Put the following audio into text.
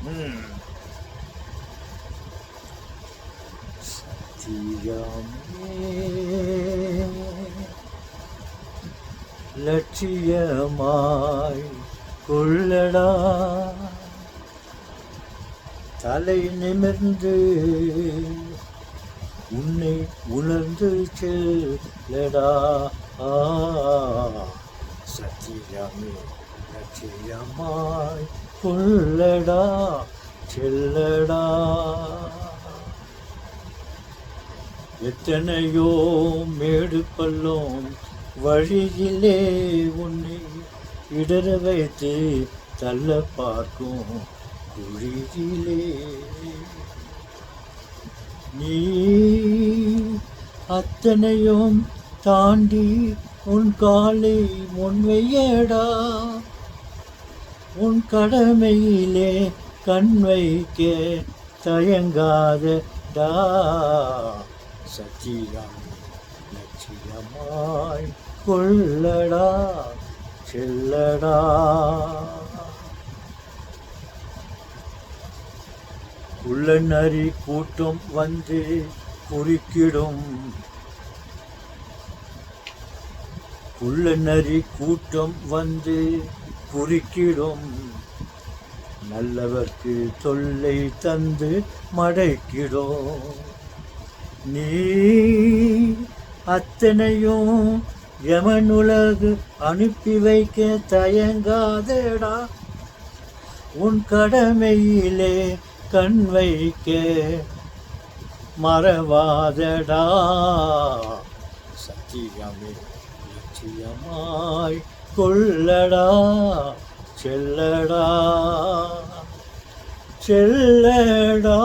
ம். சத்தியமே லட்சியமாய் கொள்ளடா, தலை நிமிர்ந்து உன்னை உணர்ந்து செல்லடா. சத்தியமே லட்சியமாய் கொள்ளடா, செல்லடா. எத்தனையோ மேடு பள்ளம் வழியிலே உன்னை இடர வைத்து தள்ள பார்க்கும் குழியிலே நீ அத்தனையும் தாண்டி உன் காலை முன்வையடா, உன் கடமையிலே கண் வைக்க தயங்காதடா. சத்தியம் லட்சியமாய் கொள்ளடா, செல்லடா. உள்ளநரி கூட்டம் வந்து குறுக்கிடும், உள்ளநரி கூட்டம் வந்து குறுக்கிடும், நல்லவர்க்கு தொல்லை தந்து மடைக்கிடும். நீ அத்தனையும் யமனுலகு அனுப்பி வைக்க தயங்காதடா, உன் கடமையிலே கண் வைக்க மறவாதடா. சத்தியமே லட்சியமாய் கொள்ளடா, செல்லடா, செல்லடா.